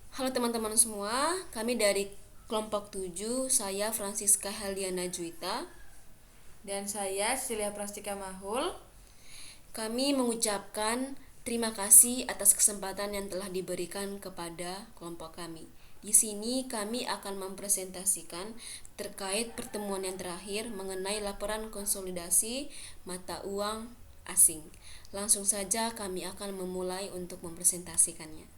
Halo teman-teman semua, kami dari kelompok 7, saya Francisca Heldiana Juwita. Dan saya Cecilia Prastika Mahul. Kami mengucapkan terima kasih atas kesempatan yang telah diberikan kepada kelompok kami. Di sini kami akan mempresentasikan terkait pertemuan yang terakhir mengenai laporan konsolidasi mata uang asing. Langsung saja kami akan memulai untuk mempresentasikannya.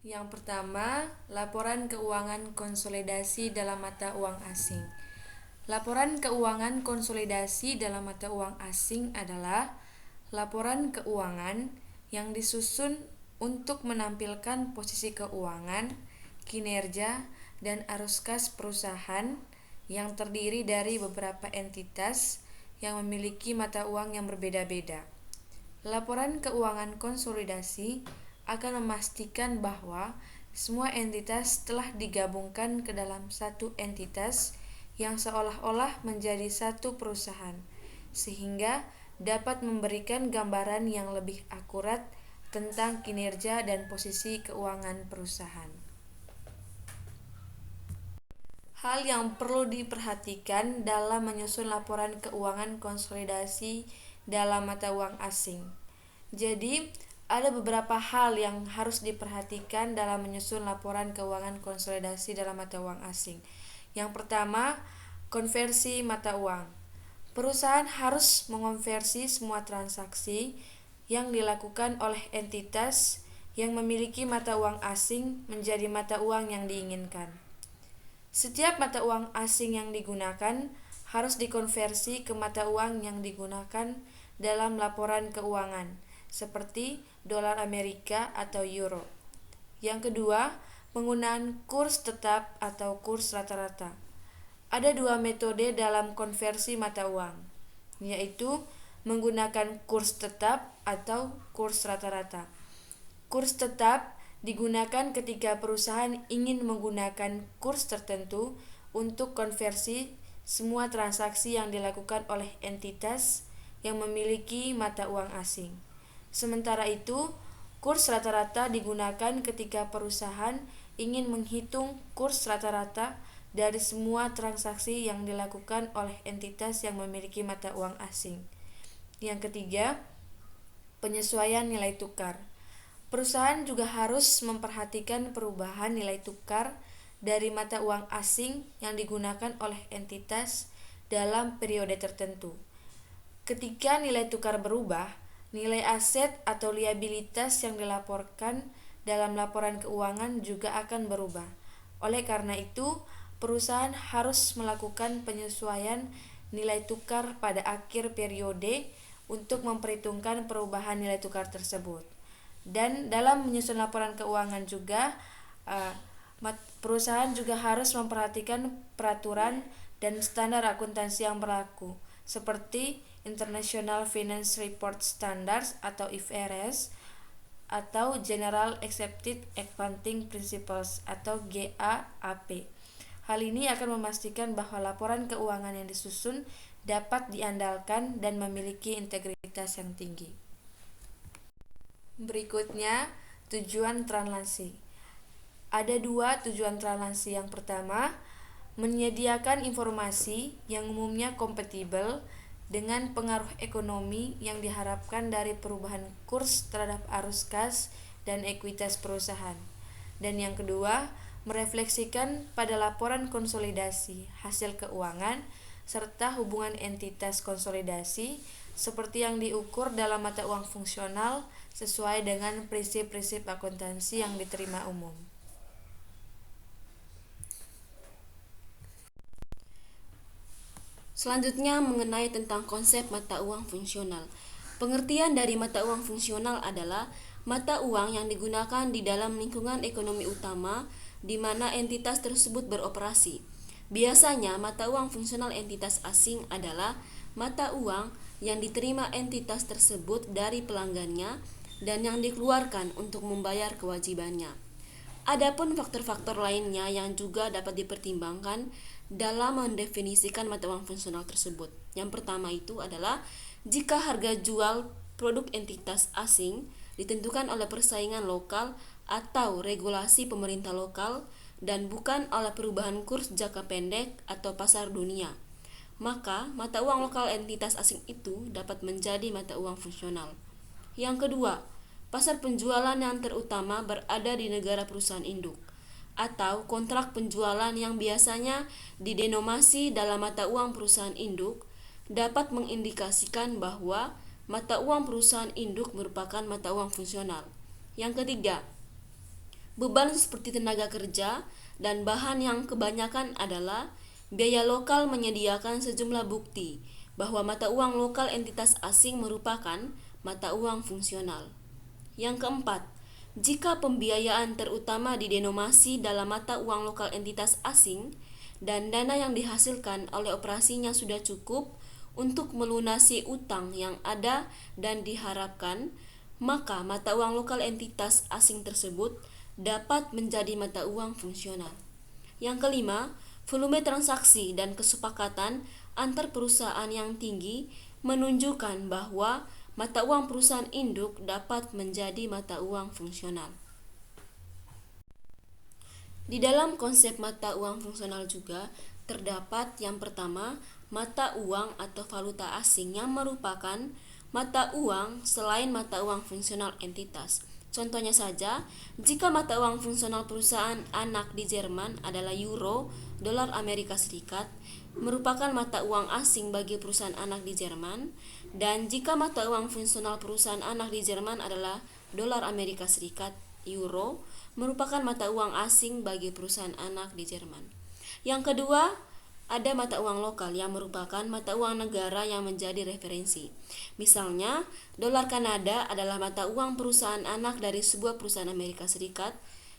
Yang pertama, laporan keuangan konsolidasi dalam mata uang asing. Laporan keuangan konsolidasi dalam mata uang asing adalah laporan keuangan yang disusun untuk menampilkan posisi keuangan, kinerja, dan arus kas perusahaan yang terdiri dari beberapa entitas yang memiliki mata uang yang berbeda-beda. Laporan keuangan konsolidasi akan memastikan bahwa semua entitas telah digabungkan ke dalam satu entitas yang seolah-olah menjadi satu perusahaan, sehingga dapat memberikan gambaran yang lebih akurat tentang kinerja dan posisi keuangan perusahaan. Hal yang perlu diperhatikan dalam menyusun laporan keuangan konsolidasi dalam mata uang asing. Jadi, ada beberapa hal yang harus diperhatikan dalam menyusun laporan keuangan konsolidasi dalam mata uang asing. Yang pertama, konversi mata uang. Perusahaan harus mengonversi semua transaksi yang dilakukan oleh entitas yang memiliki mata uang asing menjadi mata uang yang diinginkan. Setiap mata uang asing yang digunakan harus dikonversi ke mata uang yang digunakan dalam laporan keuangan, seperti dolar Amerika atau euro. Yang kedua, penggunaan kurs tetap atau kurs rata-rata. Ada dua metode dalam konversi mata uang, yaitu menggunakan kurs tetap atau kurs rata-rata. Kurs tetap digunakan ketika perusahaan ingin menggunakan kurs tertentu untuk konversi semua transaksi yang dilakukan oleh entitas yang memiliki mata uang asing. Sementara itu, kurs rata-rata digunakan ketika perusahaan ingin menghitung kurs rata-rata dari semua transaksi yang dilakukan oleh entitas yang memiliki mata uang asing. Yang ketiga, penyesuaian nilai tukar. Perusahaan juga harus memperhatikan perubahan nilai tukar dari mata uang asing yang digunakan oleh entitas dalam periode tertentu. Ketika nilai tukar berubah, nilai aset atau liabilitas yang dilaporkan dalam laporan keuangan juga akan berubah. Oleh karena itu, perusahaan harus melakukan penyesuaian nilai tukar pada akhir periode untuk memperhitungkan perubahan nilai tukar tersebut. Dan dalam menyusun laporan keuangan juga, perusahaan juga harus memperhatikan peraturan dan standar akuntansi yang berlaku, seperti International Finance Report Standards atau IFRS atau General Accepted Accounting Principles atau GAAP. Hal ini akan memastikan bahwa laporan keuangan yang disusun dapat diandalkan dan memiliki integritas yang tinggi. Berikutnya, tujuan transaksi. Ada dua tujuan transaksi. Yang pertama, menyediakan informasi yang umumnya kompatibel dengan pengaruh ekonomi yang diharapkan dari perubahan kurs terhadap arus kas dan ekuitas perusahaan. Dan yang kedua, merefleksikan pada laporan konsolidasi hasil keuangan serta hubungan entitas konsolidasi seperti yang diukur dalam mata uang fungsional sesuai dengan prinsip-prinsip akuntansi yang diterima umum. Selanjutnya mengenai tentang konsep mata uang fungsional. Pengertian dari mata uang fungsional adalah mata uang yang digunakan di dalam lingkungan ekonomi utama di mana entitas tersebut beroperasi. Biasanya mata uang fungsional entitas asing adalah mata uang yang diterima entitas tersebut dari pelanggannya dan yang dikeluarkan untuk membayar kewajibannya. Adapun faktor-faktor lainnya yang juga dapat dipertimbangkan dalam mendefinisikan mata uang fungsional tersebut. Yang pertama itu adalah jika harga jual produk entitas asing ditentukan oleh persaingan lokal atau regulasi pemerintah lokal dan bukan oleh perubahan kurs jangka pendek atau pasar dunia. Maka, mata uang lokal entitas asing itu dapat menjadi mata uang fungsional. Yang kedua, pasar penjualan yang terutama berada di negara perusahaan induk atau kontrak penjualan yang biasanya didenomasi dalam mata uang perusahaan induk dapat mengindikasikan bahwa mata uang perusahaan induk merupakan mata uang fungsional. Yang ketiga, beban seperti tenaga kerja dan bahan yang kebanyakan adalah biaya lokal menyediakan sejumlah bukti bahwa mata uang lokal entitas asing merupakan mata uang fungsional. Yang keempat, jika pembiayaan terutama didenomasi dalam mata uang lokal entitas asing dan dana yang dihasilkan oleh operasinya sudah cukup untuk melunasi utang yang ada dan diharapkan, maka mata uang lokal entitas asing tersebut dapat menjadi mata uang fungsional. Yang kelima, volume transaksi dan kesepakatan antar perusahaan yang tinggi menunjukkan bahwa mata uang perusahaan induk dapat menjadi mata uang fungsional. Di dalam konsep mata uang fungsional juga terdapat yang pertama, mata uang atau valuta asing yang merupakan mata uang selain mata uang fungsional entitas. Contohnya saja, jika mata uang fungsional perusahaan anak di Jerman adalah euro, dolar Amerika Serikat, merupakan mata uang asing bagi perusahaan anak di Jerman, dan jika mata uang fungsional perusahaan anak di Jerman adalah dolar Amerika Serikat, euro, merupakan mata uang asing bagi perusahaan anak di Jerman. Yang kedua, ada mata uang lokal yang merupakan mata uang negara yang menjadi referensi. Misalnya, dolar Kanada adalah mata uang perusahaan anak dari sebuah perusahaan Amerika Serikat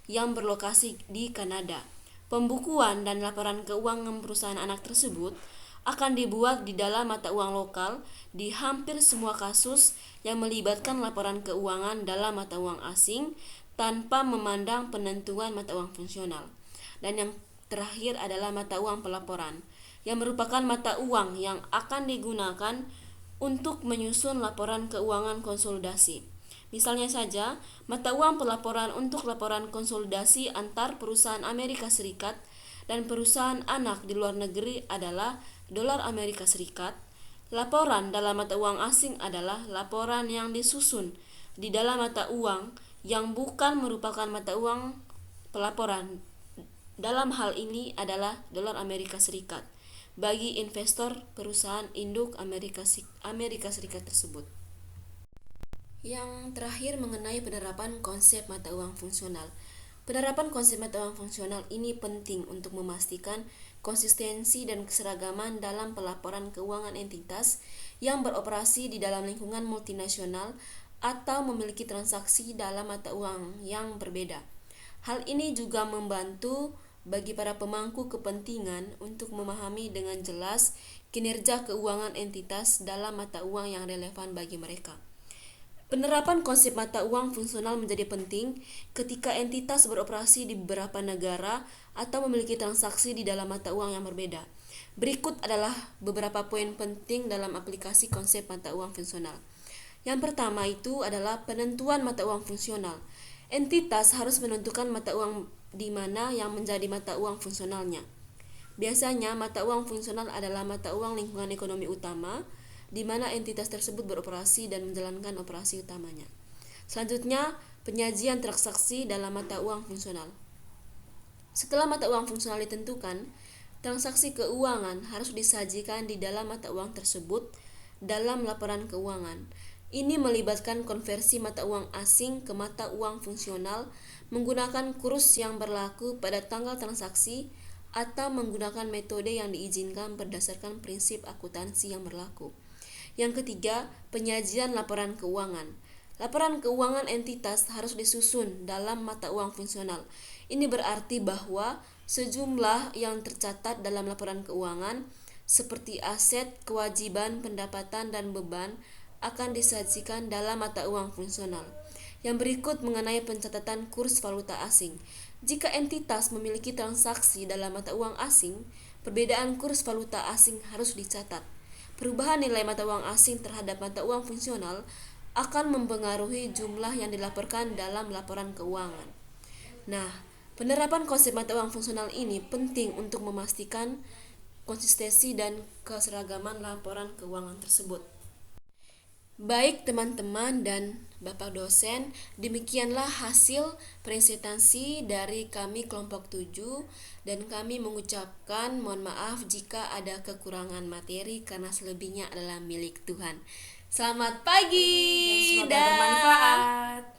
yang berlokasi di Kanada. Pembukuan dan laporan keuangan perusahaan anak tersebut akan dibuat di dalam mata uang lokal di hampir semua kasus yang melibatkan laporan keuangan dalam mata uang asing tanpa memandang penentuan mata uang fungsional. Dan yang terakhir adalah mata uang pelaporan, yang merupakan mata uang yang akan digunakan untuk menyusun laporan keuangan konsolidasi. Misalnya saja, mata uang pelaporan untuk laporan konsolidasi antar perusahaan Amerika Serikat dan perusahaan anak di luar negeri adalah dolar Amerika Serikat. Laporan dalam mata uang asing adalah laporan yang disusun di dalam mata uang yang bukan merupakan mata uang pelaporan. Dalam hal ini adalah dolar Amerika Serikat bagi investor perusahaan induk Amerika Serikat tersebut. Yang terakhir mengenai penerapan konsep mata uang fungsional. Penerapan konsep mata uang fungsional ini penting untuk memastikan konsistensi dan keseragaman dalam pelaporan keuangan entitas yang beroperasi di dalam lingkungan multinasional atau memiliki transaksi dalam mata uang yang berbeda. Hal ini juga membantu bagi para pemangku kepentingan untuk memahami dengan jelas kinerja keuangan entitas dalam mata uang yang relevan bagi mereka. Penerapan konsep mata uang fungsional menjadi penting ketika entitas beroperasi di beberapa negara atau memiliki transaksi di dalam mata uang yang berbeda. Berikut adalah beberapa poin penting dalam aplikasi konsep mata uang fungsional. Yang pertama itu adalah penentuan mata uang fungsional. Entitas harus menentukan mata uang di mana yang menjadi mata uang fungsionalnya. Biasanya mata uang fungsional adalah mata uang lingkungan ekonomi utama di mana entitas tersebut beroperasi dan menjalankan operasi utamanya. Selanjutnya, penyajian transaksi dalam mata uang fungsional. Setelah mata uang fungsional ditentukan, transaksi keuangan harus disajikan di dalam mata uang tersebut dalam laporan keuangan. Ini melibatkan konversi mata uang asing ke mata uang fungsional menggunakan kurs yang berlaku pada tanggal transaksi atau menggunakan metode yang diizinkan berdasarkan prinsip akuntansi yang berlaku. Yang ketiga, penyajian laporan keuangan. Laporan keuangan entitas harus disusun dalam mata uang fungsional. Ini berarti bahwa sejumlah yang tercatat dalam laporan keuangan seperti aset, kewajiban, pendapatan, dan beban akan disajikan dalam mata uang fungsional. Yang berikut mengenai pencatatan kurs valuta asing. Jika entitas memiliki transaksi dalam mata uang asing, perbedaan kurs valuta asing harus dicatat. Perubahan nilai mata uang asing terhadap mata uang fungsional akan mempengaruhi jumlah yang dilaporkan dalam laporan keuangan. Nah, penerapan konsep mata uang fungsional ini penting untuk memastikan konsistensi dan keseragaman laporan keuangan tersebut. Baik teman-teman dan Bapak dosen, demikianlah hasil presentasi dari kami kelompok 7 dan kami mengucapkan mohon maaf jika ada kekurangan materi karena selebihnya adalah milik Tuhan. Selamat pagi Dan semoga bermanfaat.